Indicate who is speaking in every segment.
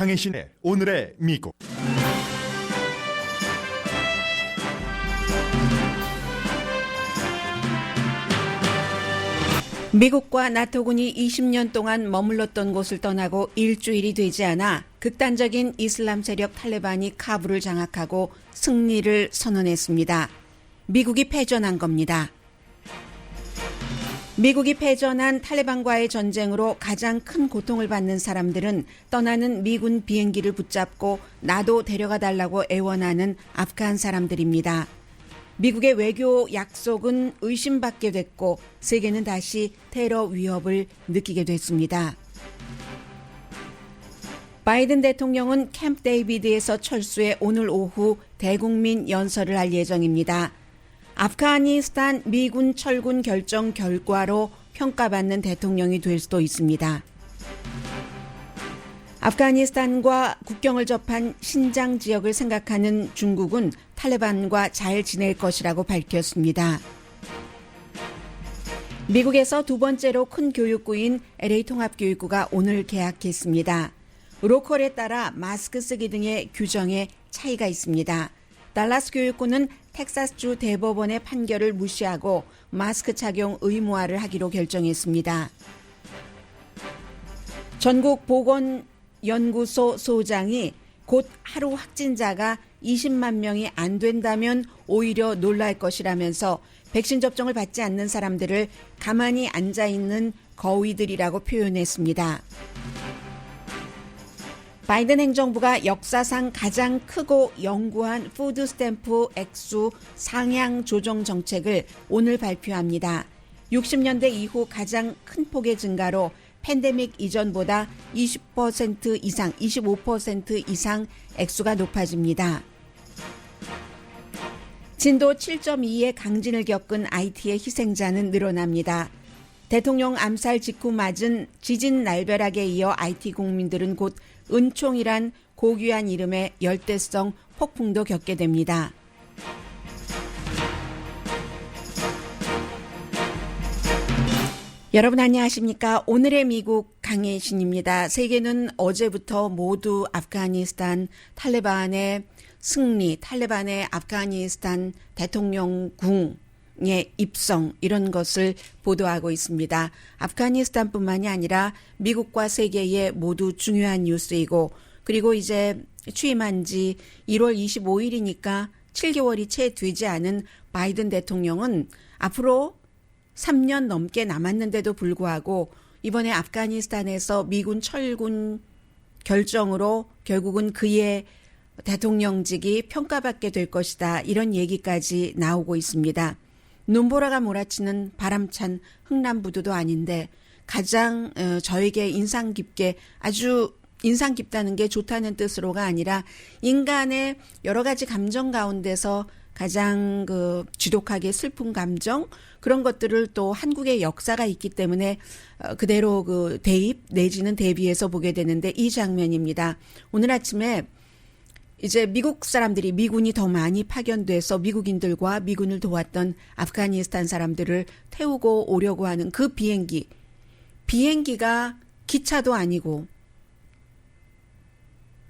Speaker 1: 강혜신의 오늘의 미국.
Speaker 2: 미국과 나토군이 20년 동안 머물렀던 곳을 떠나고 일주일이 되지 않아 극단적인 이슬람 세력 탈레반이 카불을 장악하고 승리를 선언했습니다. 미국이 패전한 겁니다. 미국이 패전한 탈레반과의 전쟁으로 가장 큰 고통을 받는 사람들은 떠나는 미군 비행기를 붙잡고 나도 데려가 달라고 애원하는 아프간 사람들입니다. 미국의 외교 약속은 의심받게 됐고 세계는 다시 테러 위협을 느끼게 됐습니다. 바이든 대통령은 캠프 데이비드에서 철수해 오늘 오후 대국민 연설을 할 예정입니다. 아프가니스탄 미군 철군 결정 결과로 평가받는 대통령이 될 수도 있습니다. 아프가니스탄과 국경을 접한 신장 지역을 생각하는 중국은 탈레반과 잘 지낼 것이라고 밝혔습니다. 미국에서 두 번째로 큰 교육구인 LA 통합교육구가 오늘 개학했습니다. 로컬에 따라 마스크 쓰기 등의 규정에 차이가 있습니다. 달라스 교육구는 텍사스주 대법원의 판결을 무시하고 마스크 착용 의무화를 하기로 결정했습니다. 전국 보건연구소 소장이 곧 하루 확진자가 20만 명이 안 된다면 오히려 놀랄 것이라면서 백신 접종을 받지 않는 사람들을 가만히 앉아있는 거위들이라고 표현했습니다. 바이든 행정부가 역사상 가장 크고 영구한 푸드 스탬프 액수 상향 조정 정책을 오늘 발표합니다. 60년대 이후 가장 큰 폭의 증가로 팬데믹 이전보다 20% 이상, 25% 이상 액수가 높아집니다. 진도 7.2의 강진을 겪은 IT의 희생자는 늘어납니다. 대통령 암살 직후 맞은 지진 날벼락에 이어 IT 국민들은 곧 은총이란 고귀한 이름의 열대성 폭풍도 겪게 됩니다. 여러분 안녕하십니까? 오늘의 미국 강혜신입니다. 세계는 어제부터 모두 아프가니스탄 탈레반의 승리, 탈레반의 아프가니스탄 대통령궁의 입성 이런 것을 보도하고 있습니다. 아프가니스탄뿐만이 아니라 미국과 세계의 모두 중요한 뉴스이고 그리고 이제 취임한 지 1월 25일이니까 7개월이 채 되지 않은 바이든 대통령은 앞으로 3년 넘게 남았는데도 불구하고 이번에 아프가니스탄에서 미군 철군 결정으로 결국은 그의 대통령직이 평가받게 될 것이다. 이런 얘기까지 나오고 있습니다. 눈보라가 몰아치는 바람찬 흥남부두도 아닌데 가장 저에게 인상 깊게 아주 인상 깊다는 게 좋다는 뜻으로가 아니라 인간의 여러 가지 감정 가운데서 가장 지독하게 슬픈 감정 그런 것들을 또 한국의 역사가 있기 때문에 그대로 대입 내지는 대비해서 보게 되는데 이 장면입니다. 오늘 아침에 이제 미국 사람들이 미군이 더 많이 파견돼서 미국인들과 미군을 도왔던 아프가니스탄 사람들을 태우고 오려고 하는 그 비행기가 기차도 아니고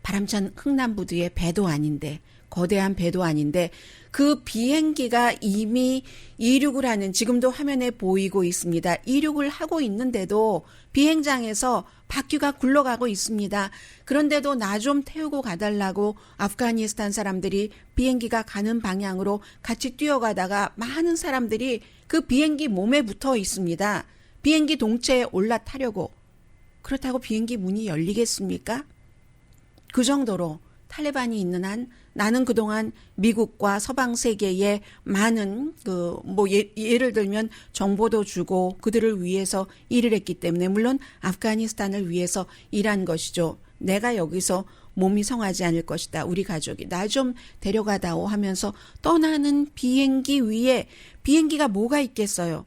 Speaker 2: 바람찬 흥남부두의 배도 아닌데 거대한 배도 아닌데 그 비행기가 이미 이륙을 하는 지금도 화면에 보이고 있습니다. 이륙을 하고 있는데도 비행장에서 바퀴가 굴러가고 있습니다. 그런데도 나 좀 태우고 가달라고 아프가니스탄 사람들이 비행기가 가는 방향으로 같이 뛰어가다가 많은 사람들이 그 비행기 몸에 붙어 있습니다. 비행기 동체에 올라타려고. 그렇다고 비행기 문이 열리겠습니까? 그 정도로 탈레반이 있는 한 나는 그동안 미국과 서방 세계에 많은 예를 들면 정보도 주고 그들을 위해서 일을 했기 때문에 물론 아프가니스탄을 위해서 일한 것이죠. 내가 여기서 몸이 성하지 않을 것이다. 우리 가족이 나 좀 데려가다오 하면서 떠나는 비행기 위에 비행기가 뭐가 있겠어요.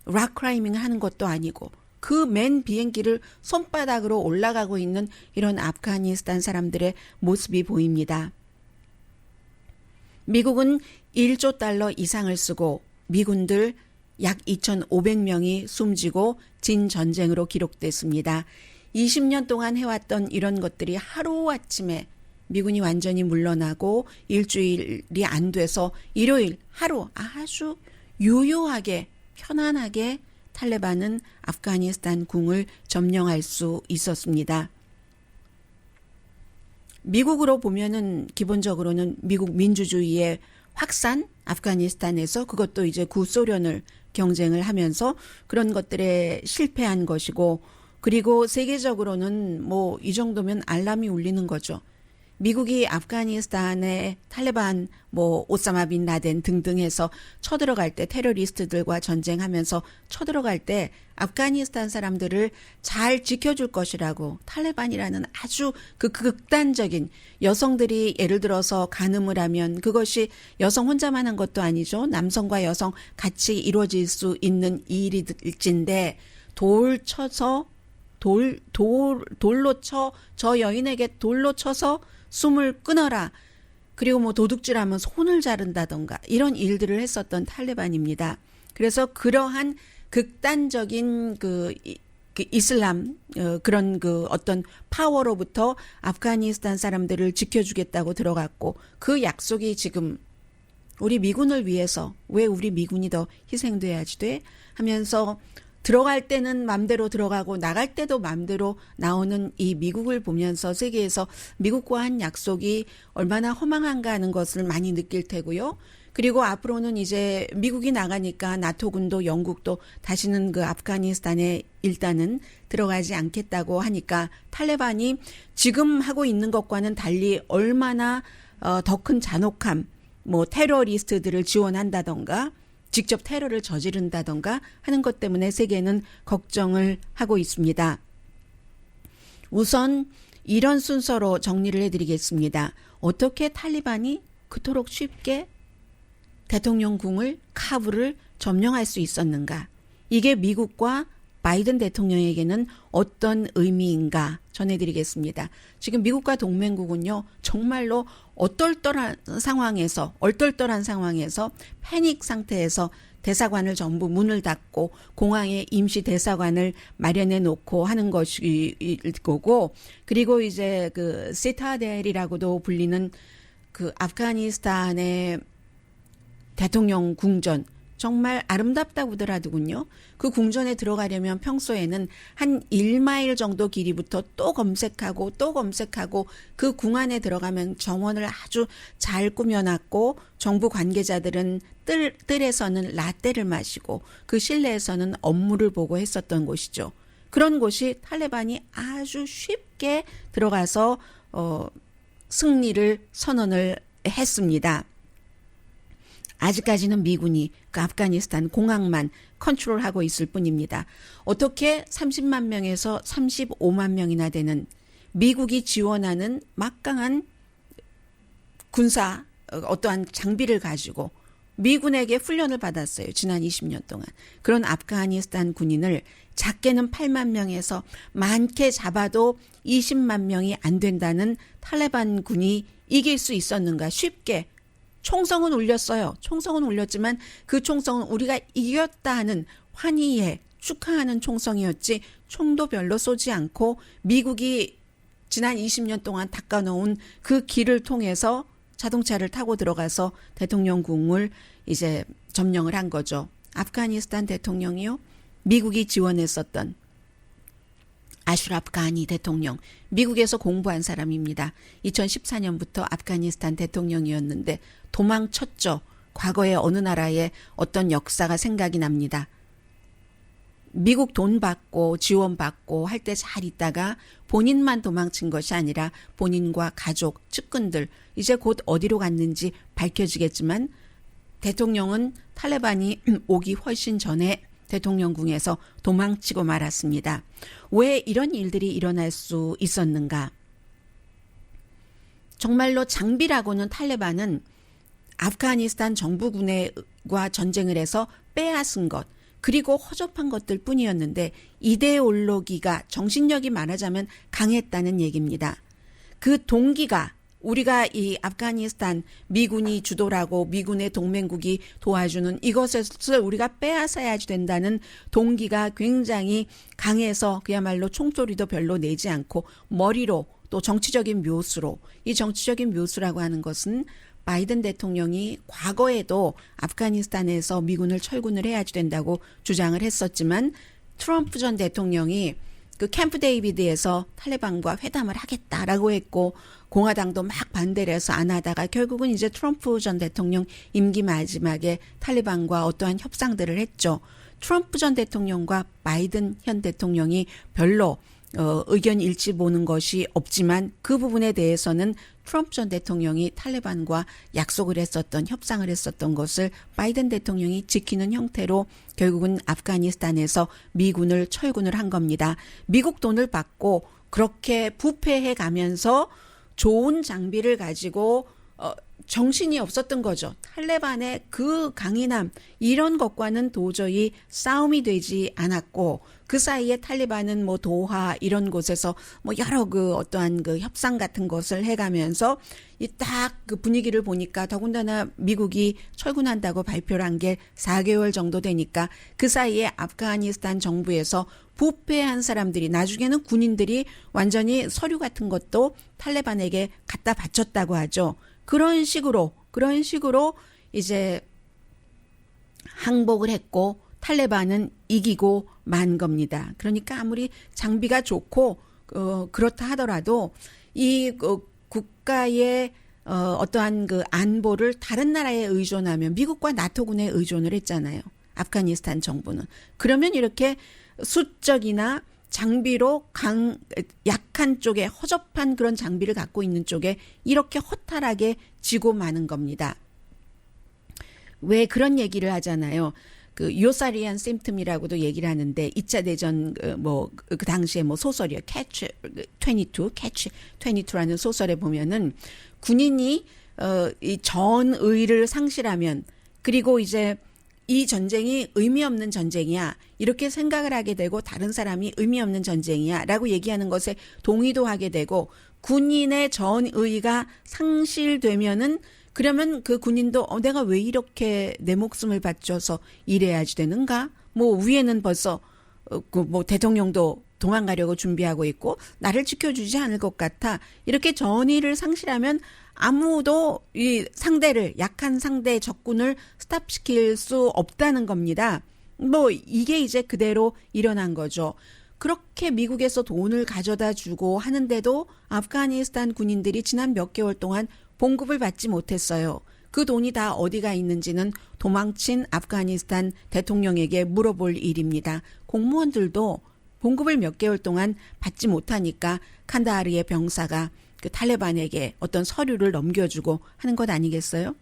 Speaker 2: 락 클라이밍을 하는 것도 아니고 그 맨 비행기를 손바닥으로 올라가고 있는 이런 아프가니스탄 사람들의 모습이 보입니다. 미국은 1조 달러 이상을 쓰고 미군들 약 2,500명이 숨지고 진 전쟁으로 기록됐습니다. 20년 동안 해왔던 이런 것들이 하루아침에 미군이 완전히 물러나고 일주일이 안 돼서 일요일 하루 아주 유효하게 편안하게 탈레반은 아프가니스탄 궁을 점령할 수 있었습니다. 미국으로 보면은 기본적으로는 미국 민주주의의 확산, 아프가니스탄에서 그것도 이제 구소련을 경쟁을 하면서 그런 것들에 실패한 것이고, 그리고 세계적으로는 뭐 이 정도면 알람이 울리는 거죠. 미국이 아프가니스탄에 탈레반, 뭐 오사마 빈 라덴 등등 해서 쳐들어갈 때, 테러리스트들과 전쟁하면서 쳐들어갈 때 아프가니스탄 사람들을 잘 지켜줄 것이라고 탈레반이라는 아주 그 극단적인, 여성들이 예를 들어서 간음을 하면 그것이 여성 혼자만 한 것도 아니죠. 남성과 여성 같이 이루어질 수 있는 일일진데 돌로 쳐, 저 여인에게 돌로 쳐서 숨을 끊어라. 그리고 뭐 도둑질하면 손을 자른다던가 이런 일들을 했었던 탈레반입니다. 그래서 그러한 극단적인 그 이슬람 그런 그 어떤 파워로부터 아프가니스탄 사람들을 지켜주겠다고 들어갔고, 그 약속이 지금 우리 미군을 위해서 왜 우리 미군이 더 희생돼야지 돼 하면서 들어갈 때는 맘대로 들어가고 나갈 때도 맘대로 나오는 이 미국을 보면서 세계에서 미국과 한 약속이 얼마나 허망한가 하는 것을 많이 느낄 테고요. 그리고 앞으로는 이제 미국이 나가니까 나토군도 영국도 다시는 그 아프가니스탄에 일단은 들어가지 않겠다고 하니까 탈레반이 지금 하고 있는 것과는 달리 얼마나 더 큰 잔혹함, 뭐 테러리스트들을 지원한다던가 직접 테러를 저지른다던가 하는 것 때문에 세계는 걱정을 하고 있습니다. 우선 이런 순서로 정리를 해드리겠습니다. 어떻게 탈리반이 그토록 쉽게 대통령궁을, 카불을 점령할 수 있었는가? 이게 미국과 바이든 대통령에게는 어떤 의미인가 전해드리겠습니다. 지금 미국과 동맹국은요, 정말로 얼떨떨한 상황에서 패닉 상태에서 대사관을 전부 문을 닫고 공항에 임시 대사관을 마련해 놓고 하는 것일 거고, 그리고 이제 그 시타델이라고도 불리는 그 아프가니스탄의 대통령 궁전, 정말 아름답다고더라도군요. 그 궁전에 들어가려면 평소에는 한 1마일 정도 길이부터 또 검색하고 그 궁 안에 들어가면 정원을 아주 잘 꾸며놨고, 정부 관계자들은 뜰에서는 라떼를 마시고 그 실내에서는 업무를 보고 했었던 곳이죠. 그런 곳이 탈레반이 아주 쉽게 들어가서 승리를 선언을 했습니다. 아직까지는 미군이 그 아프가니스탄 공항만 컨트롤하고 있을 뿐입니다. 어떻게 30만 명에서 35만 명이나 되는 미국이 지원하는 막강한 군사 어떠한 장비를 가지고 미군에게 훈련을 받았어요. 지난 20년 동안. 그런 아프가니스탄 군인을 작게는 8만 명에서 많게 잡아도 20만 명이 안 된다는 탈레반 군이 이길 수 있었는가? 쉽게. 총성은 울렸어요. 총성은 울렸지만 그 총성은 우리가 이겼다 하는 환희에 축하하는 총성이었지, 총도 별로 쏘지 않고 미국이 지난 20년 동안 닦아놓은 그 길을 통해서 자동차를 타고 들어가서 대통령궁을 이제 점령을 한 거죠. 아프가니스탄 대통령이요, 미국이 지원했었던 아슈라프 가니 대통령, 미국에서 공부한 사람입니다. 2014년부터 아프가니스탄 대통령이었는데 도망쳤죠. 과거에 어느 나라에 어떤 역사가 생각이 납니다. 미국 돈 받고 지원받고 할 때 잘 있다가 본인만 도망친 것이 아니라 본인과 가족, 측근들, 이제 곧 어디로 갔는지 밝혀지겠지만 대통령은 탈레반이 오기 훨씬 전에 대통령궁에서 도망치고 말았습니다. 왜 이런 일들이 일어날 수 있었는가? 정말로 장비라고는 탈레반은 아프가니스탄 정부군과 전쟁을 해서 빼앗은 것, 그리고 허접한 것들 뿐이었는데 이데올로기가, 정신력이 말하자면 강했다는 얘기입니다. 그 동기가 우리가 이 아프가니스탄 미군이 주도라고 미군의 동맹국이 도와주는 이것을 우리가 빼앗아야지 된다는 동기가 굉장히 강해서 그야말로 총소리도 별로 내지 않고 머리로 또 정치적인 묘수로, 이 정치적인 묘수라고 하는 것은 바이든 대통령이 과거에도 아프가니스탄에서 미군을 철군을 해야지 된다고 주장을 했었지만 트럼프 전 대통령이 그 캠프 데이비드에서 탈레반과 회담을 하겠다라고 했고 공화당도 막 반대를 해서 안 하다가 결국은 이제 트럼프 전 대통령 임기 마지막에 탈레반과 어떠한 협상들을 했죠. 트럼프 전 대통령과 바이든 현 대통령이 별로 의견 일치 보는 것이 없지만 그 부분에 대해서는 트럼프 전 대통령이 탈레반과 약속을 했었던 협상을 했었던 것을 바이든 대통령이 지키는 형태로 결국은 아프가니스탄에서 미군을 철군을 한 겁니다. 미국 돈을 받고 그렇게 부패해 가면서 좋은 장비를 가지고 정신이 없었던 거죠. 탈레반의 그 강인함 이런 것과는 도저히 싸움이 되지 않았고 그 사이에 탈레반은 뭐 도하 이런 곳에서 뭐 여러 그 어떠한 그 협상 같은 것을 해가면서 이 딱 그 분위기를 보니까 더군다나 미국이 철군한다고 발표를 한 게 4개월 정도 되니까 그 사이에 아프가니스탄 정부에서 부패한 사람들이 나중에는 군인들이 완전히 서류 같은 것도 탈레반에게 갖다 바쳤다고 하죠. 그런 식으로 이제 항복을 했고 탈레반은 이기고 만 겁니다. 그러니까 아무리 장비가 좋고 그렇다 하더라도 이 국가의 어떠한 그 안보를 다른 나라에 의존하면 미국과 나토군에 의존을 했잖아요. 아프가니스탄 정부는. 그러면 이렇게 수적이나 장비로 약한 쪽에 허접한 그런 장비를 갖고 있는 쪽에 이렇게 허탈하게 지고 마는 겁니다. 왜 그런 얘기를 하잖아요. 그 요사리안 심텀이라고도 얘기를 하는데 2차 대전 그 당시에 뭐 소설이요. Catch 22라는 소설에 보면은 군인이 이 전의를 상실하면 그리고 이제 이 전쟁이 의미 없는 전쟁이야. 이렇게 생각을 하게 되고 다른 사람이 의미 없는 전쟁이야. 라고 얘기하는 것에 동의도 하게 되고 군인의 전의가 상실되면은 그러면 그 군인도 내가 왜 이렇게 내 목숨을 바쳐서 일해야지 되는가? 뭐 위에는 벌써 뭐 대통령도 도망가려고 준비하고 있고 나를 지켜주지 않을 것 같아. 이렇게 전의를 상실하면 아무도 이 상대를 약한 상대 적군을 스탑시킬 수 없다는 겁니다. 뭐 이게 이제 그대로 일어난 거죠. 그렇게 미국에서 돈을 가져다 주고 하는데도 아프가니스탄 군인들이 지난 몇 개월 동안 봉급을 받지 못했어요. 그 돈이 다 어디가 있는지는 도망친 아프가니스탄 대통령에게 물어볼 일입니다. 공무원들도 봉급을 몇 개월 동안 받지 못하니까 칸다하르의 병사가 그 탈레반에게 어떤 서류를 넘겨주고 하는 것 아니겠어요?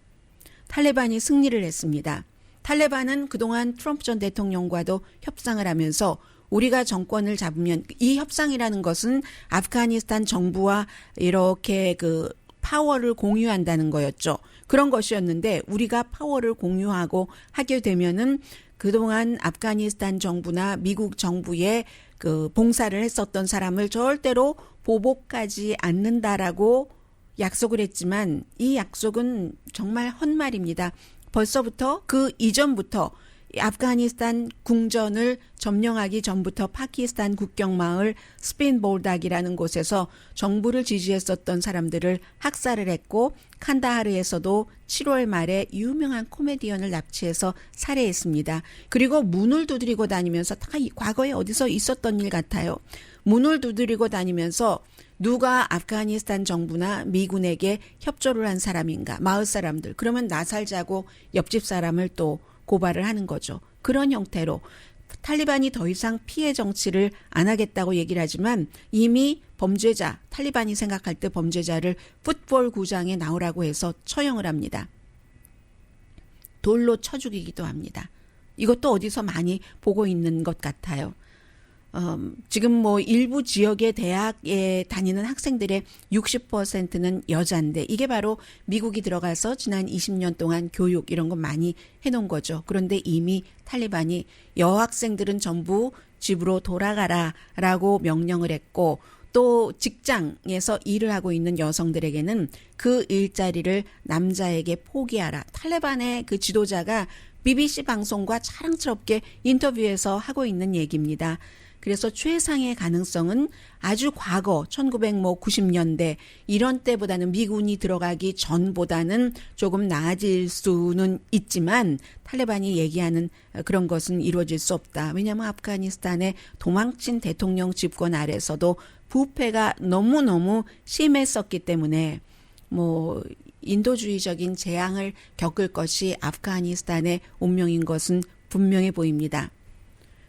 Speaker 2: 탈레반이 승리를 했습니다. 탈레반은 그동안 트럼프 전 대통령과도 협상을 하면서 우리가 정권을 잡으면 이 협상이라는 것은 아프가니스탄 정부와 이렇게 그 파워를 공유한다는 거였죠. 그런 것이었는데 우리가 파워를 공유하고 하게 되면은 그동안 아프가니스탄 정부나 미국 정부에 그 봉사를 했었던 사람을 절대로 보복하지 않는다라고 약속을 했지만 이 약속은 정말 헛말입니다. 벌써부터 그 이전부터 아프가니스탄 궁전을 점령하기 전부터 파키스탄 국경 마을 스핀볼닥이라는 곳에서 정부를 지지했었던 사람들을 학살을 했고 칸다하르에서도 7월 말에 유명한 코미디언을 납치해서 살해했습니다. 그리고 문을 두드리고 다니면서 다 과거에 어디서 있었던 일 같아요. 문을 두드리고 다니면서 누가 아프가니스탄 정부나 미군에게 협조를 한 사람인가, 마을 사람들. 그러면 나 살자고 옆집 사람을 또 고발을 하는 거죠. 그런 형태로 탈리반이 더 이상 피해 정치를 안 하겠다고 얘기를 하지만 이미 범죄자, 탈리반이 생각할 때 범죄자를 풋볼 구장에 나오라고 해서 처형을 합니다. 돌로 쳐 죽이기도 합니다. 이것도 어디서 많이 보고 있는 것 같아요. 지금 뭐 일부 지역의 대학에 다니는 학생들의 60%는 여자인데 이게 바로 미국이 들어가서 지난 20년 동안 교육 이런 거 많이 해놓은 거죠. 그런데 이미 탈리반이 여학생들은 전부 집으로 돌아가라라고 명령을 했고 또 직장에서 일을 하고 있는 여성들에게는 그 일자리를 남자에게 포기하라. 탈레반의 그 지도자가 BBC 방송과 자랑스럽게 인터뷰에서 하고 있는 얘기입니다. 그래서 최상의 가능성은 아주 과거 1990년대 이런 때보다는 미군이 들어가기 전보다는 조금 나아질 수는 있지만 탈레반이 얘기하는 그런 것은 이루어질 수 없다. 왜냐하면 아프가니스탄의 도망친 대통령 집권 아래서도 부패가 너무너무 심했었기 때문에 뭐 인도주의적인 재앙을 겪을 것이 아프가니스탄의 운명인 것은 분명해 보입니다.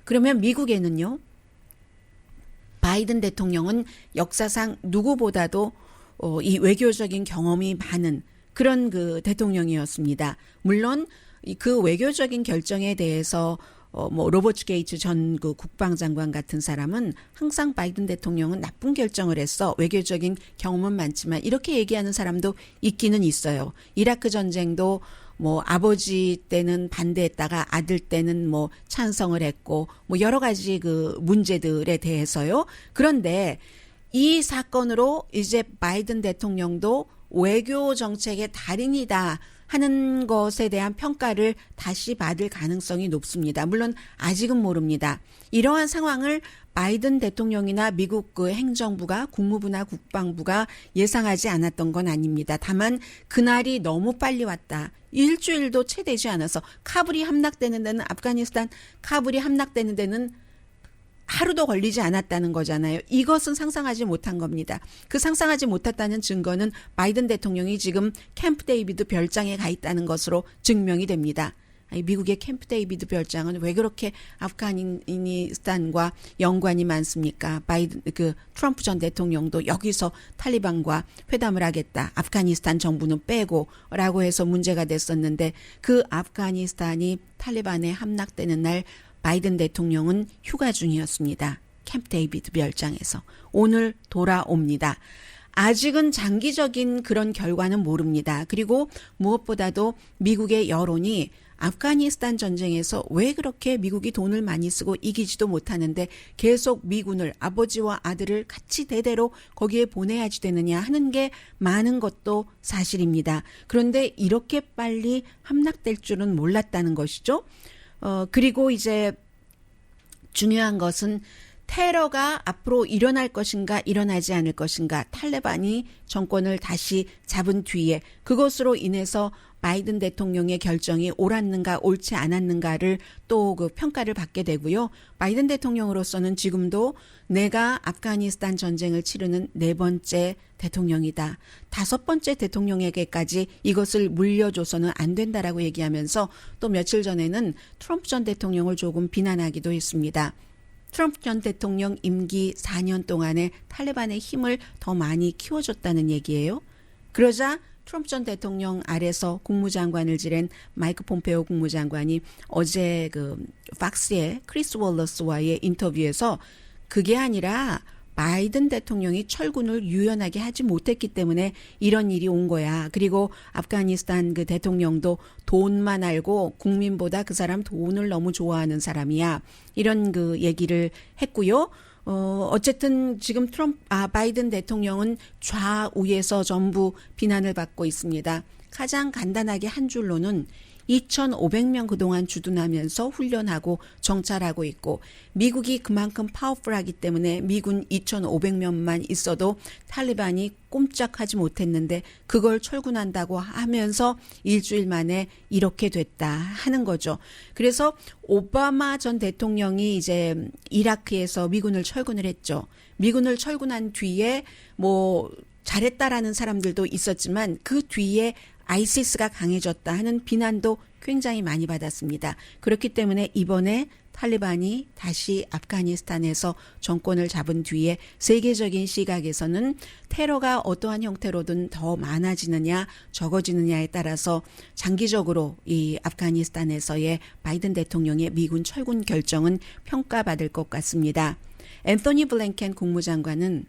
Speaker 2: 그러면 미국에는요. 바이든 대통령은 역사상 누구보다도 이 외교적인 경험이 많은 그런 그 대통령이었습니다. 물론 그 외교적인 결정에 대해서 뭐 로버트 게이츠 전 그 국방장관 같은 사람은 항상 바이든 대통령은 나쁜 결정을 했어. 외교적인 경험은 많지만 이렇게 얘기하는 사람도 있기는 있어요. 이라크 전쟁도 뭐 아버지 때는 반대했다가 아들 때는 뭐 찬성을 했고 뭐 여러 가지 그 문제들에 대해서요. 그런데 이 사건으로 이제 바이든 대통령도 외교 정책의 달인이다 하는 것에 대한 평가를 다시 받을 가능성이 높습니다. 물론 아직은 모릅니다. 이러한 상황을 바이든 대통령이나 미국 그 행정부가 국무부나 국방부가 예상하지 않았던 건 아닙니다. 다만 그날이 너무 빨리 왔다. 일주일도 채 되지 않아서 카불이 함락되는 데는 아프가니스탄 카불이 함락되는 데는 하루도 걸리지 않았다는 거잖아요. 이것은 상상하지 못한 겁니다. 그 상상하지 못했다는 증거는 바이든 대통령이 지금 캠프 데이비드 별장에 가 있다는 것으로 증명이 됩니다. 미국의 캠프 데이비드 별장은 왜 그렇게 아프가니스탄과 연관이 많습니까? 트럼프 전 대통령도 여기서 탈리반과 회담을 하겠다. 아프가니스탄 정부는 빼고라고 해서 문제가 됐었는데 그 아프가니스탄이 탈리반에 함락되는 날 바이든 대통령은 휴가 중이었습니다. 캠프 데이비드 별장에서. 오늘 돌아옵니다. 아직은 장기적인 그런 결과는 모릅니다. 그리고 무엇보다도 미국의 여론이 아프가니스탄 전쟁에서 왜 그렇게 미국이 돈을 많이 쓰고 이기지도 못하는데 계속 미군을 아버지와 아들을 같이 대대로 거기에 보내야지 되느냐 하는 게 많은 것도 사실입니다. 그런데 이렇게 빨리 함락될 줄은 몰랐다는 것이죠. 그리고 이제 중요한 것은 테러가 앞으로 일어날 것인가 일어나지 않을 것인가 탈레반이 정권을 다시 잡은 뒤에 그것으로 인해서 바이든 대통령의 결정이 옳았는가 옳지 않았는가를 또 그 평가를 받게 되고요. 바이든 대통령으로서는 지금도 내가 아프가니스탄 전쟁을 치르는 4번째 대통령이다. 5번째 대통령에게까지 이것을 물려줘서는 안 된다라고 얘기하면서 또 며칠 전에는 트럼프 전 대통령을 조금 비난하기도 했습니다. 트럼프 전 대통령 임기 4년 동안에 탈레반의 힘을 더 많이 키워줬다는 얘기예요. 그러자 트럼프 전 대통령 아래서 국무장관을 지낸 마이크 폼페오 국무장관이 어제 그 팍스의 크리스 월러스와의 인터뷰에서 그게 아니라 바이든 대통령이 철군을 유연하게 하지 못했기 때문에 이런 일이 온 거야. 그리고 아프가니스탄 그 대통령도 돈만 알고 국민보다 그 사람 돈을 너무 좋아하는 사람이야. 이런 그 얘기를 했고요. 어쨌든 지금 바이든 대통령은 좌우에서 전부 비난을 받고 있습니다. 가장 간단하게 한 줄로는 2,500명 그동안 주둔하면서 훈련하고 정찰하고 있고 미국이 그만큼 파워풀하기 때문에 미군 2,500명만 있어도 탈리반이 꼼짝하지 못했는데 그걸 철군한다고 하면서 일주일 만에 이렇게 됐다 하는 거죠. 그래서 오바마 전 대통령이 이제 이라크에서 미군을 철군을 했죠. 미군을 철군한 뒤에 뭐 잘했다라는 사람들도 있었지만 그 뒤에 아이시스가 강해졌다 하는 비난도 굉장히 많이 받았습니다. 그렇기 때문에 이번에 탈리반이 다시 아프가니스탄에서 정권을 잡은 뒤에 세계적인 시각에서는 테러가 어떠한 형태로든 더 많아지느냐 적어지느냐에 따라서 장기적으로 이 아프가니스탄에서의 바이든 대통령의 미군 철군 결정은 평가받을 것 같습니다. 앤서니 블랭켄 국무장관은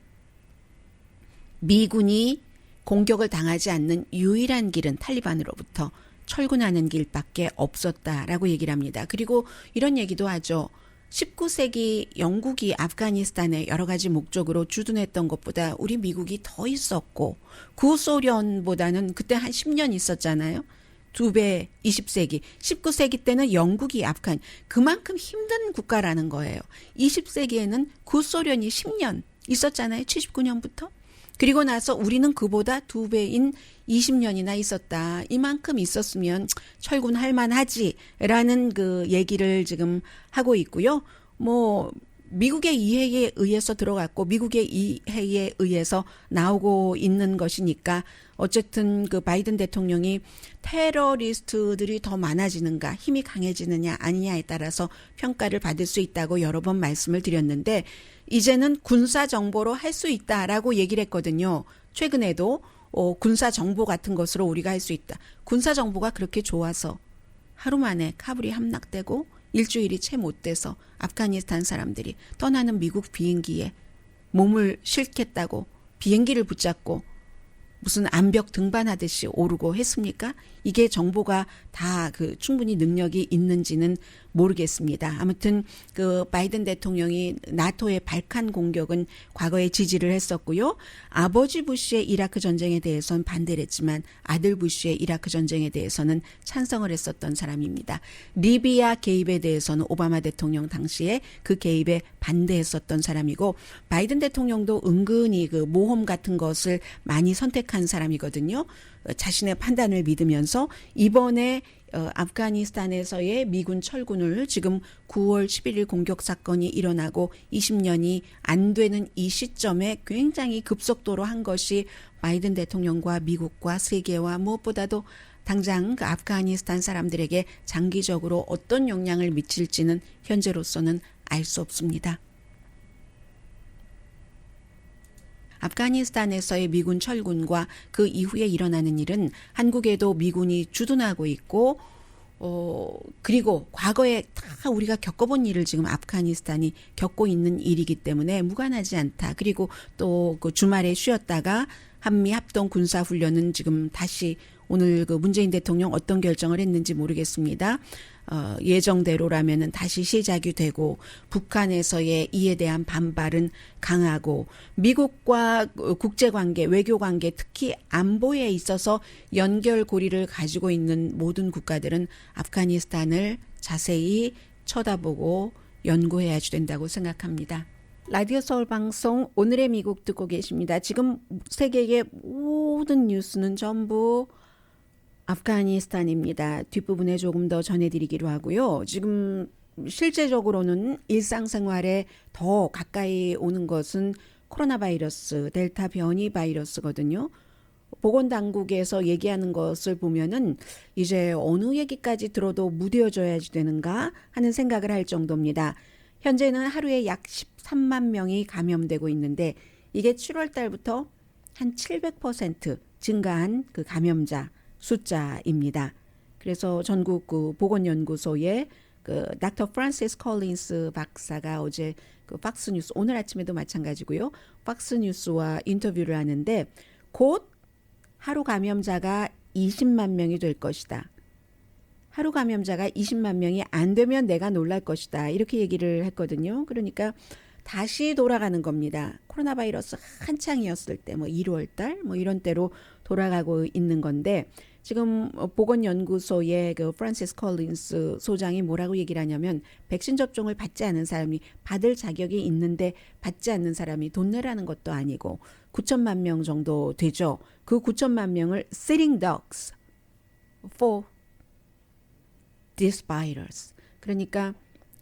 Speaker 2: 미군이 공격을 당하지 않는 유일한 길은 탈리반으로부터 철군하는 길밖에 없었다라고 얘기를 합니다. 그리고 이런 얘기도 하죠. 19세기 영국이 아프가니스탄에 여러 가지 목적으로 주둔했던 것보다 우리 미국이 더 있었고 구소련보다는 그때 한 10년 있었잖아요. 2배 20세기. 19세기 때는 영국이 아프간 그만큼 힘든 국가라는 거예요. 20세기에는 구소련이 10년 있었잖아요. 79년부터. 그리고 나서 우리는 그보다 2배인 20년이나 있었다. 이만큼 있었으면 철군할 만하지라는 그 얘기를 지금 하고 있고요. 뭐 미국의 이해에 의해서 들어갔고 미국의 이해에 의해서 나오고 있는 것이니까 어쨌든 그 바이든 대통령이 테러리스트들이 더 많아지는가 힘이 강해지느냐 아니냐에 따라서 평가를 받을 수 있다고 여러 번 말씀을 드렸는데 이제는 군사 정보로 할 수 있다라고 얘기를 했거든요. 최근에도 군사 정보 같은 것으로 우리가 할 수 있다. 군사 정보가 그렇게 좋아서 하루 만에 카불이 함락되고 일주일이 채 못 돼서 아프가니스탄 사람들이 떠나는 미국 비행기에 몸을 실겠다고 비행기를 붙잡고 무슨 암벽 등반하듯이 오르고 했습니까? 이게 정보가 다 그 충분히 능력이 있는지는 모르겠습니다. 아무튼 그 바이든 대통령이 나토의 발칸 공격은 과거에 지지를 했었고요. 아버지 부시의 이라크 전쟁에 대해서는 반대를 했지만 아들 부시의 이라크 전쟁에 대해서는 찬성을 했었던 사람입니다. 리비아 개입에 대해서는 오바마 대통령 당시에 그 개입에 반대했었던 사람이고 바이든 대통령도 은근히 그 모험 같은 것을 많이 선택한 사람이거든요. 자신의 판단을 믿으면서 이번에 아프가니스탄에서의 미군 철군을 지금 9월 11일 공격 사건이 일어나고 20년이 안 되는 이 시점에 굉장히 급속도로 한 것이 바이든 대통령과 미국과 세계와 무엇보다도 당장 그 아프가니스탄 사람들에게 장기적으로 어떤 영향을 미칠지는 현재로서는 알 수 없습니다. 아프가니스탄에서의 미군 철군과 그 이후에 일어나는 일은 한국에도 미군이 주둔하고 있고 그리고 과거에 다 우리가 겪어본 일을 지금 아프가니스탄이 겪고 있는 일이기 때문에 무관하지 않다. 그리고 또 그 주말에 쉬었다가 한미 합동 군사 훈련은 지금 다시 오늘 그 문재인 대통령 어떤 결정을 했는지 모르겠습니다. 예정대로라면은 다시 시작이 되고 북한에서의 이에 대한 반발은 강하고 미국과 국제관계, 외교관계 특히 안보에 있어서 연결고리를 가지고 있는 모든 국가들은 아프가니스탄을 자세히 쳐다보고 연구해야 된다고 생각합니다. 라디오 서울 방송 오늘의 미국 듣고 계십니다. 지금 세계의 모든 뉴스는 전부 아프가니스탄입니다. 뒷부분에 조금 더 전해드리기로 하고요. 지금 실제적으로는 일상생활에 더 가까이 오는 것은 코로나 바이러스, 델타 변이 바이러스거든요. 보건당국에서 얘기하는 것을 보면은 이제 어느 얘기까지 들어도 무뎌져야 되는가 하는 생각을 할 정도입니다. 현재는 하루에 약 13만 명이 감염되고 있는데 이게 7월 달부터 한 700% 증가한 그 감염자 숫자입니다. 그래서 전국 그 보건연구소의 그 닥터 프란시스 콜린스 박사가 어제 그 팍스뉴스 오늘 아침에도 마찬가지고요. 팍스뉴스와 인터뷰를 하는데 곧 하루 감염자가 20만 명이 될 것이다. 하루 감염자가 20만 명이 안 되면 내가 놀랄 것이다. 이렇게 얘기를 했거든요. 그러니까 다시 돌아가는 겁니다. 코로나 바이러스 한창이었을 때 뭐 1월 달 뭐 이런 때로 돌아가고 있는 건데 지금 보건연구소의 그 프란시스 콜린스 소장이 뭐라고 얘기를 하냐면 백신 접종을 받지 않은 사람이 받을 자격이 있는데 받지 않는 사람이 돈 내라는 것도 아니고 9천만 명 정도 되죠. 그 9천만 명을 sitting ducks for this virus. 그러니까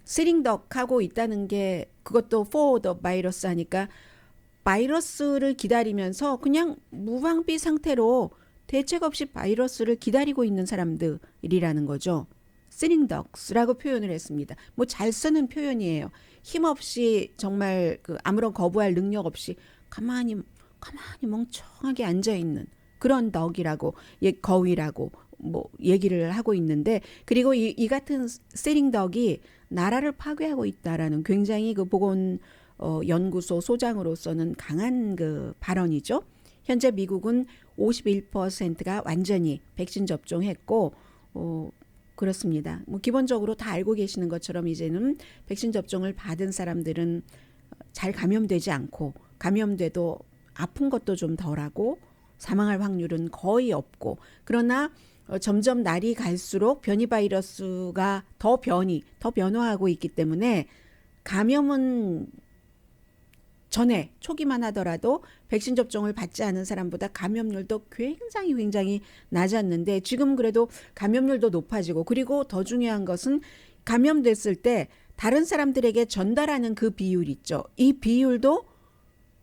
Speaker 2: sitting duck 하고 있다는 게 그것도 for the virus 하니까 바이러스를 기다리면서 그냥 무방비 상태로 대책 없이 바이러스를 기다리고 있는 사람들이라는 거죠. sitting ducks라고 표현을 했습니다. 뭐 잘 쓰는 표현이에요. 힘없이 정말 그 아무런 거부할 능력 없이 가만히 멍청하게 앉아 있는 그런 덕이라고 거위라고 뭐 얘기를 하고 있는데 그리고 이 같은 sitting duck이 나라를 파괴하고 있다라는 굉장히 그 보건 연구소 소장으로서는 강한 그 발언이죠. 현재 미국은 51%가 완전히 백신 접종했고 그렇습니다. 뭐 기본적으로 다 알고 계시는 것처럼 이제는 백신 접종을 받은 사람들은 잘 감염되지 않고 감염돼도 아픈 것도 좀 덜하고 사망할 확률은 거의 없고 그러나 점점 날이 갈수록 변이 바이러스가 더 변화하고 있기 때문에 감염은 전에 초기만 하더라도 백신 접종을 받지 않은 사람보다 감염률도 굉장히 낮았는데 지금 그래도 감염률도 높아지고 그리고 더 중요한 것은 감염됐을 때 다른 사람들에게 전달하는 그 비율 있죠. 이 비율도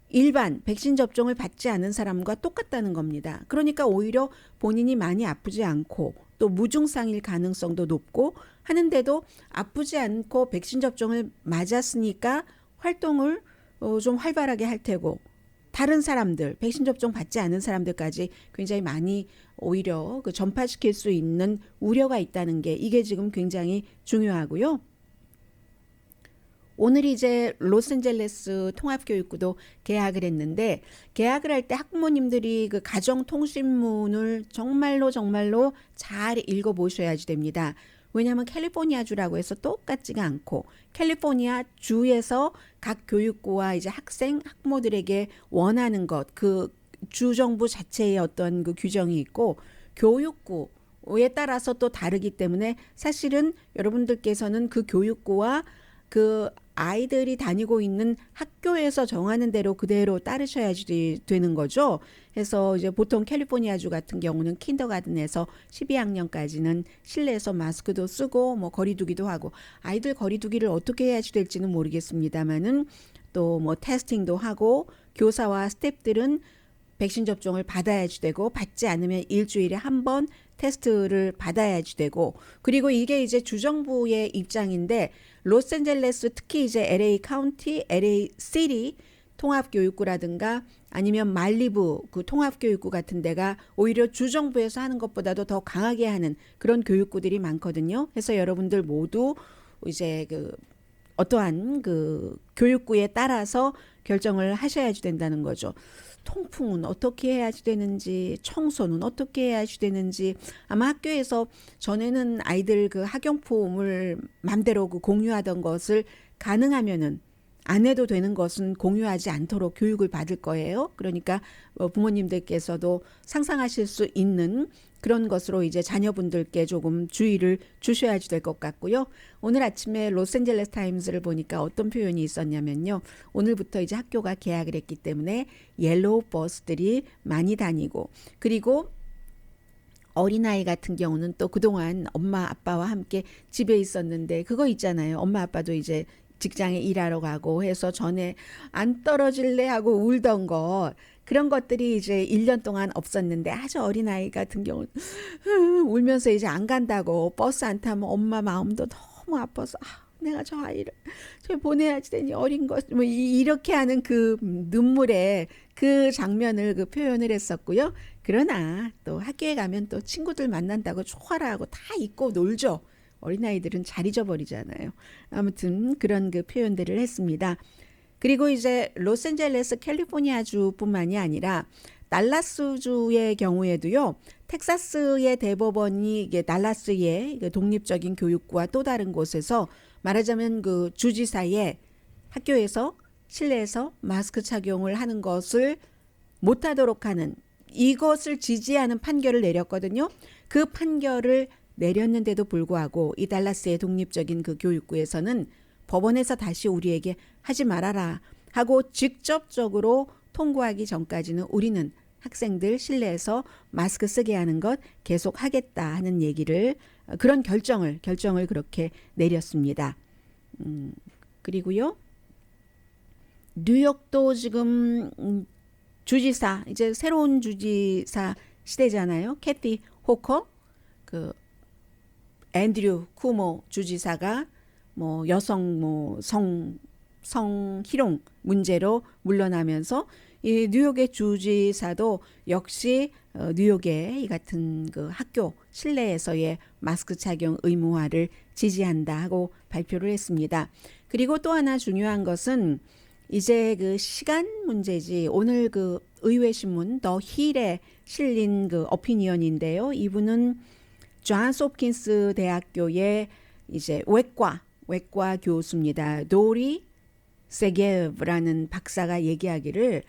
Speaker 2: 일반 백신 접종을 받지 않은 사람과 똑같다는 겁니다. 그러니까 오히려 본인이 많이 아프지 않고 또 무증상일 가능성도 높고 하는데도 아프지 않고 백신 접종을 맞았으니까 활동을 좀 활발하게 할 테고 다른 사람들 백신 접종 받지 않은 사람들까지 굉장히 많이 오히려 그 전파시킬 수 있는 우려가 있다는 게 이게 지금 굉장히 중요하고요. 오늘 이제 로스앤젤레스 통합교육구도 개학을 했는데 개학을 할 때 학부모님들이 그 가정통신문을 정말로 잘 읽어보셔야지 됩니다. 왜냐하면 캘리포니아주라고 해서 똑같지가 않고 캘리포니아 주에서 각 교육부와 이제 학생, 학부모들에게 원하는 것, 그 주정부 자체의 어떤 그 규정이 있고 교육구에 따라서 또 다르기 때문에 사실은 여러분들께서는 그 교육구와 그 아이들이 다니고 있는 학교에서 정하는 대로 그대로 따르셔야지 되는 거죠. 그래서 이제 보통 캘리포니아주 같은 경우는 킨더가든에서 12학년까지는 실내에서 마스크도 쓰고 뭐 거리두기도 하고 아이들 거리두기를 어떻게 해야지 될지는 모르겠습니다만은 또 뭐 테스팅도 하고 교사와 스태프들은 백신 접종을 받아야지 되고 받지 않으면 일주일에 한 번 테스트를 받아야지 되고 그리고 이게 이제 주정부의 입장인데 로스앤젤레스 특히 이제 LA 카운티, LA 시티 통합교육구라든가 아니면 말리부 그 통합교육구 같은 데가 오히려 주정부에서 하는 것보다도 더 강하게 하는 그런 교육구들이 많거든요. 그래서 여러분들 모두 이제 그 어떠한 그 교육구에 따라서 결정을 하셔야지 된다는 거죠. 통풍은 어떻게 해야지 되는지, 청소는 어떻게 해야지 되는지 아마 학교에서 전에는 아이들 그 학용품을 맘대로 그 공유하던 것을 가능하면은 안 해도 되는 것은 공유하지 않도록 교육을 받을 거예요. 그러니까 부모님들께서도 상상하실 수 있는 그런 것으로 이제 자녀분들께 조금 주의를 주셔야지 될 것 같고요. 오늘 아침에 로스앤젤레스 타임스를 보니까 어떤 표현이 있었냐면요. 오늘부터 이제 학교가 개학을 했기 때문에 옐로우 버스들이 많이 다니고 그리고 어린아이 같은 경우는 또 그동안 엄마 아빠와 함께 집에 있었는데 그거 있잖아요. 엄마 아빠도 이제 직장에 일하러 가고 해서 전에 안 떨어질래 하고 울던 것 그런 것들이 이제 1년 동안 없었는데 아주 어린아이 같은 경우는 울면서 이제 안 간다고 버스 안 타면 엄마 마음도 너무 아파서 내가 저 아이를 저 보내야지 되니 어린 것 뭐 이렇게 하는 그 눈물의 그 장면을 그 표현을 했었고요. 그러나 또 학교에 가면 또 친구들 만난다고 좋아라 하고 다 잊고 놀죠. 어린아이들은 잘 잊어버리잖아요. 아무튼 그런 그 표현들을 했습니다. 그리고 이제 로스앤젤레스 캘리포니아주뿐만이 아니라 달라스주의 경우에도요. 텍사스의 대법원이 이게 달라스의 독립적인 교육구와 또 다른 곳에서 말하자면 그 주지사의 학교에서 실내에서 마스크 착용을 하는 것을 못하도록 하는 이것을 지지하는 판결을 내렸거든요. 그 판결을 내렸는데도 불구하고 이 달라스의 독립적인 그 교육구에서는 법원에서 다시 우리에게 하지 말아라 하고 직접적으로 통고하기 전까지는 우리는 학생들 실내에서 마스크 쓰게 하는 것 계속 하겠다 하는 얘기를 그런 결정을 그렇게 내렸습니다. 그리고요. 뉴욕도 지금 주지사 이제 새로운 주지사 시대잖아요. 캐티 호커 그 앤드류 쿠모 주지사가 뭐 여성 뭐 성희롱 문제로 물러나면서 이 뉴욕의 주지사도 역시 뉴욕의 이 같은 그 학교 실내에서의 마스크 착용 의무화를 지지한다 하고 발표를 했습니다. 그리고 또 하나 중요한 것은 이제 그 시간 문제지. 오늘 그 의회 신문 더 힐에 실린 그 어피니언인데요. 이분은 존스 홉킨스 대학교의 이제 외과 교수입니다. 도리 세게브라는 박사가 얘기하기를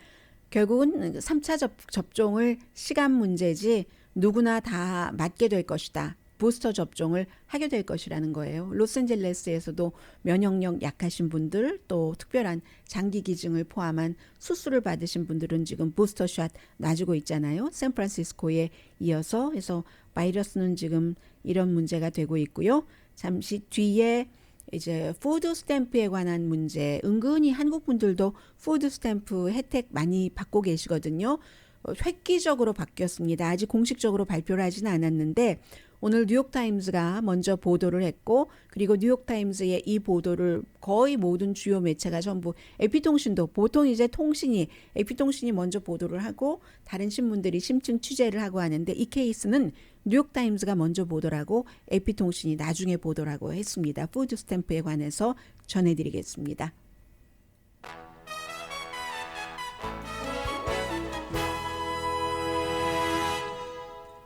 Speaker 2: 결국은 3차 접종을 시간 문제지 누구나 다 맞게 될 것이다. 부스터 접종을 하게 될 것이라는 거예요. 로스앤젤레스에서도 면역력 약하신 분들 또 특별한 장기 기증을 포함한 수술을 받으신 분들은 지금 부스터샷 놔주고 있잖아요. 샌프란시스코에 이어서 해서 바이러스는 지금 이런 문제가 되고 있고요. 잠시 뒤에 이제 푸드 스탬프에 관한 문제, 은근히 한국 분들도 푸드 스탬프 혜택 많이 받고 계시거든요. 획기적으로 바뀌었습니다. 아직 공식적으로 발표를 하지는 않았는데 오늘 뉴욕타임즈가 먼저 보도를 했고 그리고 뉴욕타임즈의 이 보도를 거의 모든 주요 매체가 전부 AP통신도 보통 이제 AP통신이 먼저 보도를 하고 다른 신문들이 심층 취재를 하고 하는데 이 케이스는 뉴욕타임즈가 먼저 보도를 하고 AP통신이 나중에 보도를 하고 했습니다. 푸드 스탬프에 관해서 전해드리겠습니다.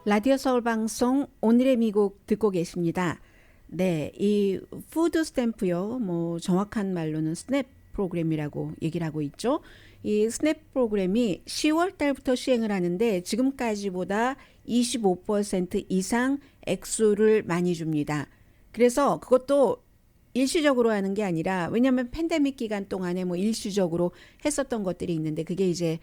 Speaker 2: 라디오 서울 방송 오늘의 미국 듣고 계십니다. 네, 이 푸드 스탬프요. 뭐 정확한 말로는 스냅 프로그램이라고 얘기를 하고 있죠. 이 스냅 프로그램이 10월 달부터 시행을 하는데 지금까지보다 25% 이상 액수를 많이 줍니다. 그래서 그것도 일시적으로 하는 게 아니라 왜냐하면 팬데믹 기간 동안에 뭐 일시적으로 했었던 것들이 있는데 그게 이제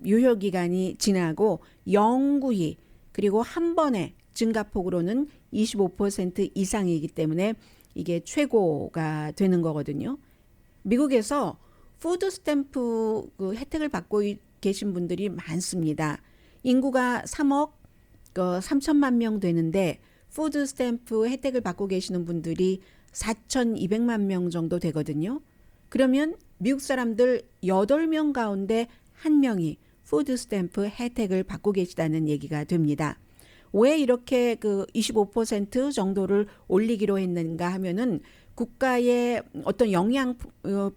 Speaker 2: 유효 기간이 지나고 영구히 그리고 한 번에 증가폭으로는 25% 이상이기 때문에 이게 최고가 되는 거거든요. 미국에서 푸드 스탬프 그 혜택을 받고 계신 분들이 많습니다. 인구가 3억 3천만 명 되는데 푸드 스탬프 혜택을 받고 계시는 분들이 4,200만 명 정도 되거든요. 그러면 미국 사람들 8명 가운데 1명이 푸드 스탬프 혜택을 받고 계시다는 얘기가 됩니다. 왜 이렇게 그 25% 정도를 올리기로 했는가 하면은 국가의 어떤 영양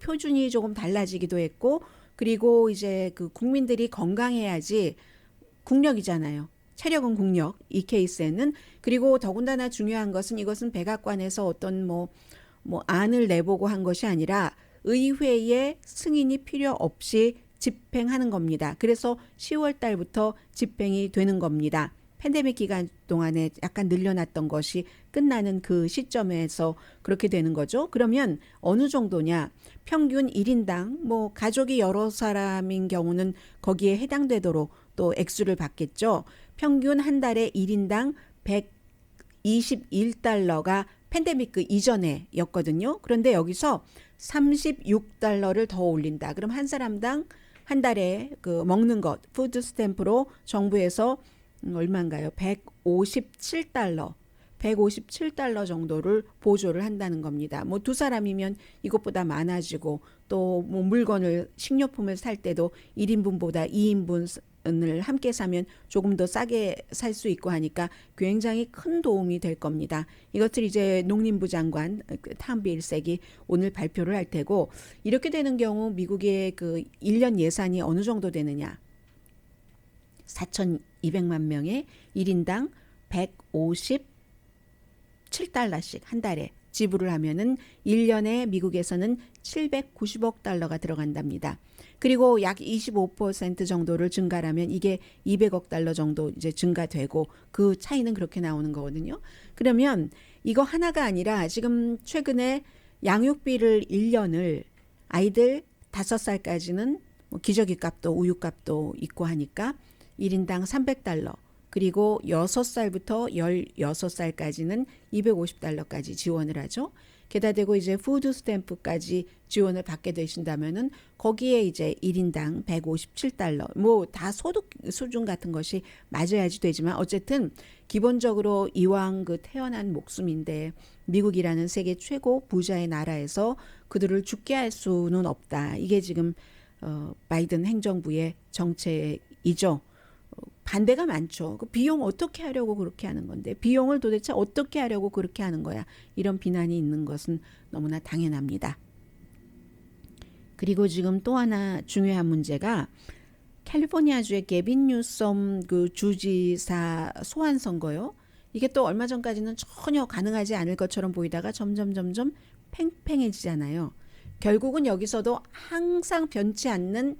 Speaker 2: 표준이 조금 달라지기도 했고 그리고 이제 그 국민들이 건강해야지 국력이잖아요. 체력은 국력 이 케이스에는 그리고 더군다나 중요한 것은 이것은 백악관에서 어떤 뭐 안을 내보고 한 것이 아니라 의회의 승인이 필요 없이 집행하는 겁니다. 그래서 10월 달부터 집행이 되는 겁니다. 팬데믹 기간 동안에 약간 늘려놨던 것이 끝나는 그 시점에서 그렇게 되는 거죠. 그러면 어느 정도냐? 평균 1인당 뭐 가족이 여러 사람인 경우는 거기에 해당되도록 또 액수를 받겠죠. 평균 한 달에 1인당 121달러가 팬데믹 그 이전에였거든요. 그런데 여기서 36달러를 더 올린다. 그럼 한 사람당 한 달에 그 먹는 것 푸드 스탬프로 정부에서 얼마인가요? 157달러 정도를 보조를 한다는 겁니다. 뭐 두 사람이면 이것보다 많아지고 또 뭐 물건을 식료품을 살 때도 1인분보다 2인분을 함께 사면 조금 더 싸게 살 수 있고 하니까 굉장히 큰 도움이 될 겁니다. 이것을 이제 농림부 장관 탐비 일색이 오늘 발표를 할 테고 이렇게 되는 경우 미국의 그 1년 예산이 어느 정도 되느냐? 4,200만 명에 1인당 157달러씩 한 달에 지불을 하면은 1년에 미국에서는 790억 달러가 들어간답니다. 그리고 약 25% 정도를 증가하면 이게 200억 달러 정도 이제 증가되고 그 차이는 그렇게 나오는 거거든요. 그러면 이거 하나가 아니라 지금 최근에 양육비를 1년을 아이들 5살까지는 뭐 기저귀 값도 우유 값도 있고 하니까 1인당 300달러 그리고 6살부터 16살까지는 250달러까지 지원을 하죠. 게다 대고 이제 푸드 스탬프까지 지원을 받게 되신다면은 거기에 이제 1인당 157달러 뭐 다 소득 수준 같은 것이 맞아야지 되지만 어쨌든 기본적으로 이왕 그 태어난 목숨인데 미국이라는 세계 최고 부자의 나라에서 그들을 죽게 할 수는 없다. 이게 지금 바이든 행정부의 정책이죠. 반대가 많죠. 그 비용 어떻게 하려고 그렇게 하는 건데 비용을 도대체 어떻게 하려고 그렇게 하는 거야. 이런 비난이 있는 것은 너무나 당연합니다. 그리고 지금 또 하나 중요한 문제가 캘리포니아주의 게빈 뉴섬 그 주지사 소환 선거요. 이게 또 얼마 전까지는 전혀 가능하지 않을 것처럼 보이다가 점점 팽팽해지잖아요. 결국은 여기서도 항상 변치 않는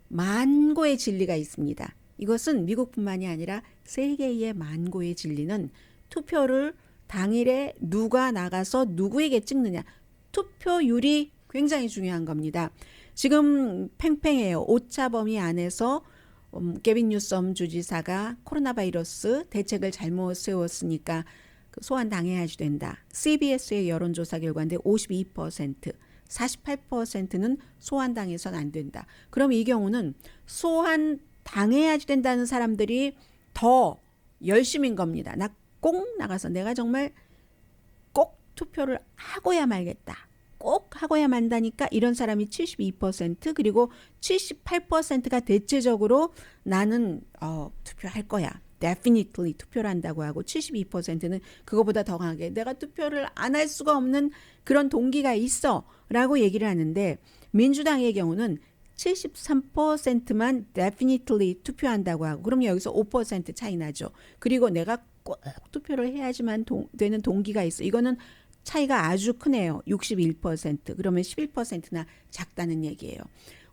Speaker 2: 만고의 진리가 있습니다. 이것은 미국뿐만이 아니라 세계의 만고의 진리는 투표를 당일에 누가 나가서 누구에게 찍느냐. 투표율이 굉장히 중요한 겁니다. 지금 팽팽해요. 오차 범위 안에서 게빈 뉴섬 주지사가 코로나 바이러스 대책을 잘못 세웠으니까 소환 당해야지 된다. CBS의 여론조사 결과인데 52%, 48%는 소환 당해선 안 된다. 그럼 이 경우는 소환 당해야지 된다는 사람들이 더 열심인 겁니다. 나 꼭 나가서 내가 정말 꼭 투표를 하고야 말겠다. 꼭 하고야 만다니까 이런 사람이 72% 그리고 78%가 대체적으로 나는 투표할 거야. definitely 투표를 한다고 하고 72%는 그거보다 더 강하게 내가 투표를 안 할 수가 없는 그런 동기가 있어 라고 얘기를 하는데 민주당의 경우는 73%만 definitely 투표한다고 하고 그럼 여기서 5% 차이 나죠. 그리고 내가 꼭 투표를 해야지만 되는 동기가 있어. 이거는 차이가 아주 크네요. 61%. 그러면 11%나 작다는 얘기예요.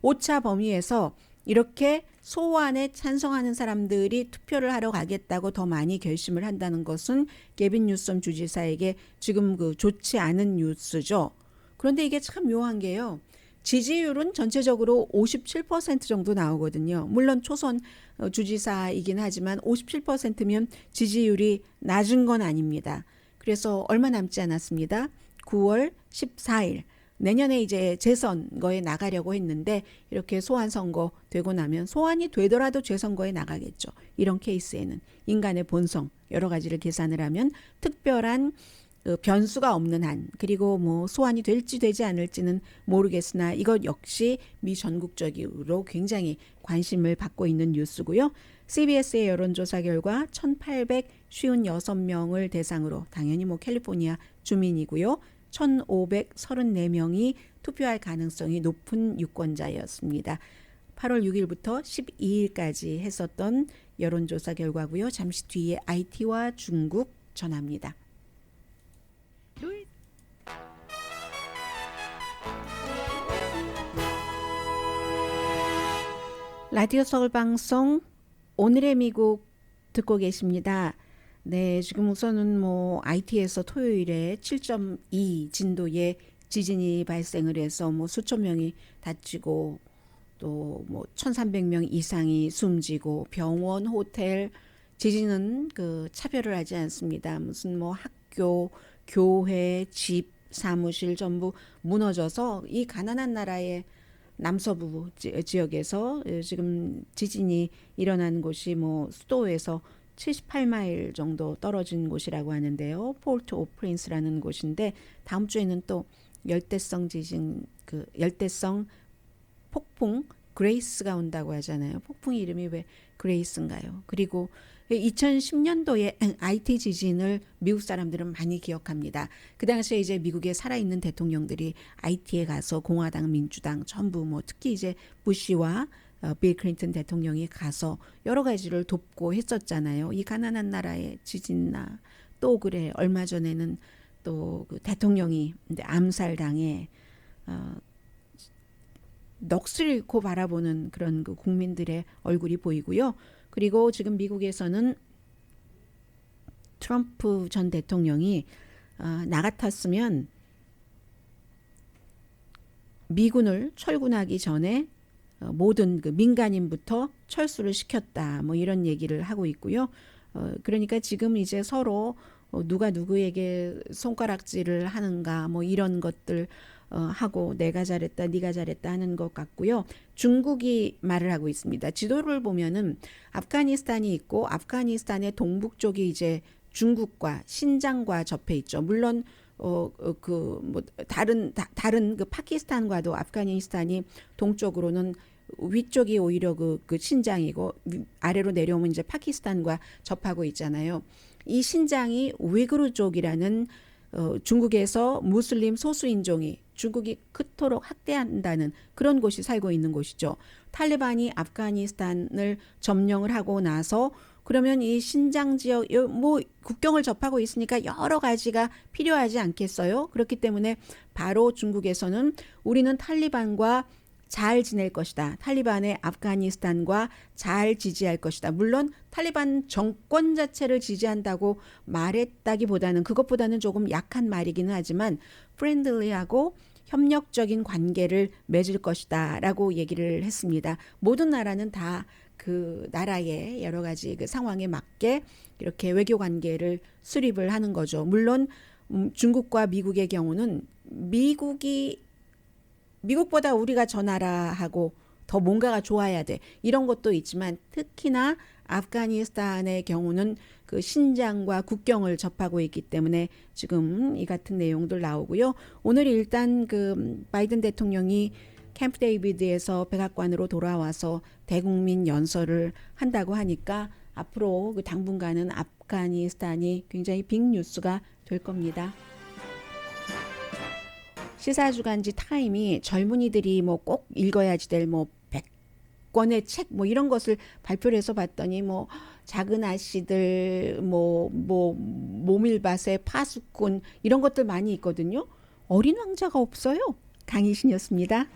Speaker 2: 오차 범위에서 이렇게 소환에 찬성하는 사람들이 투표를 하러 가겠다고 더 많이 결심을 한다는 것은 게빈 뉴섬 주지사에게 지금 좋지 않은 뉴스죠. 그런데 이게 참 묘한 게요. 지지율은 전체적으로 57% 정도 나오거든요. 물론 초선 주지사이긴 하지만 57%면 지지율이 낮은 건 아닙니다. 그래서 얼마 남지 않았습니다. 9월 14일 내년에 이제 재선거에 나가려고 했는데 이렇게 소환 선거 되고 나면 소환이 되더라도 재선거에 나가겠죠. 이런 케이스에는 인간의 본성 여러 가지를 계산을 하면 특별한 변수가 없는 한 그리고 뭐 소환이 될지 되지 않을지는 모르겠으나 이것 역시 미 전국적으로 굉장히 관심을 받고 있는 뉴스고요. CBS의 여론조사 결과 1,856명을 대상으로 당연히 뭐 캘리포니아 주민이고요. 1,534명이 투표할 가능성이 높은 유권자였습니다. 8월 6일부터 12일까지 했었던 여론조사 결과고요. 잠시 뒤에 IT와 중국 전합니다. 라디오 서울 방송 오늘의 미국 듣고 계십니다. 네, 지금 우선은 뭐 IT에서 토요일에 7.2 진도의 지진이 발생을 해서 뭐 수천 명이 다치고 또 뭐 1,300명 이상이 숨지고 병원, 호텔 지진은 차별을 하지 않습니다. 무슨 뭐 학교, 교회, 집, 사무실 전부 무너져서 이 가난한 나라의 남서부 지역에서 지금 지진이 일어난 곳이 뭐 수도에서 78마일 정도 떨어진 곳이라고 하는데요. 포르트 오 프린스라는 곳인데 다음 주에는 또 열대성 지진 열대성 폭풍 그레이스가 온다고 하잖아요. 폭풍 이름이 왜 그레이스인가요? 그리고 2010년도에 IT 지진을 미국 사람들은 많이 기억합니다. 그 당시에 이제 미국에 살아있는 대통령들이 IT에 가서 공화당, 민주당 전부 뭐 특히 이제 부시와 빌 클린턴 대통령이 가서 여러 가지를 돕고 했었잖아요. 이 가난한 나라의 지진나 또 그래 얼마 전에는 또 대통령이 암살당해 넋을 잃고 바라보는 그런 국민들의 얼굴이 보이고요. 그리고 지금 미국에서는 트럼프 전 대통령이 나 같았으면 미군을 철군하기 전에 모든 민간인부터 철수를 시켰다. 뭐 이런 얘기를 하고 있고요. 그러니까 지금 이제 서로 누가 누구에게 손가락질을 하는가 뭐 이런 것들 하고 내가 잘했다 네가 잘했다 하는 것 같고요. 중국이 말을 하고 있습니다. 지도를 보면은 아프가니스탄이 있고 아프가니스탄의 동북 쪽이 이제 중국과 신장과 접해 있죠. 물론 다른 파키스탄과도 아프가니스탄이 동쪽으로는 위쪽이 오히려 그 신장이고 아래로 내려오면 이제 파키스탄과 접하고 있잖아요. 이 신장이 우이그르 쪽이라는 중국에서 무슬림 소수인종이 중국이 그토록 학대한다는 그런 곳이 살고 있는 곳이죠. 탈리반이 아프가니스탄을 점령을 하고 나서 그러면 이 신장 지역 뭐 국경을 접하고 있으니까 여러 가지가 필요하지 않겠어요? 그렇기 때문에 바로 중국에서는 우리는 탈리반과 잘 지낼 것이다. 탈리반의 아프가니스탄과 잘 지지할 것이다. 물론 탈리반 정권 자체를 지지한다고 말했다기보다는 그것보다는 조금 약한 말이기는 하지만 프렌들리하고 협력적인 관계를 맺을 것이다라고 얘기를 했습니다. 모든 나라는 다 그 나라의 여러 가지 그 상황에 맞게 이렇게 외교 관계를 수립을 하는 거죠. 물론 중국과 미국의 경우는 미국보다 우리가 저 나라하고 더 뭔가가 좋아야 돼. 이런 것도 있지만 특히나 아프가니스탄의 경우는 그 신장과 국경을 접하고 있기 때문에 지금 이 같은 내용들 나오고요. 오늘 일단 그 바이든 대통령이 캠프 데이비드에서 백악관으로 돌아와서 대국민 연설을 한다고 하니까 앞으로 그 당분간은 아프가니스탄이 굉장히 빅 뉴스가 될 겁니다. 시사주간지 타임이 젊은이들이 뭐 꼭 읽어야지 될 뭐 100권의 책 뭐 이런 것을 발표를 해서 봤더니 뭐 작은 아씨들 뭐 모밀밭의 파수꾼 이런 것들 많이 있거든요. 어린 왕자가 없어요. 강희신이었습니다.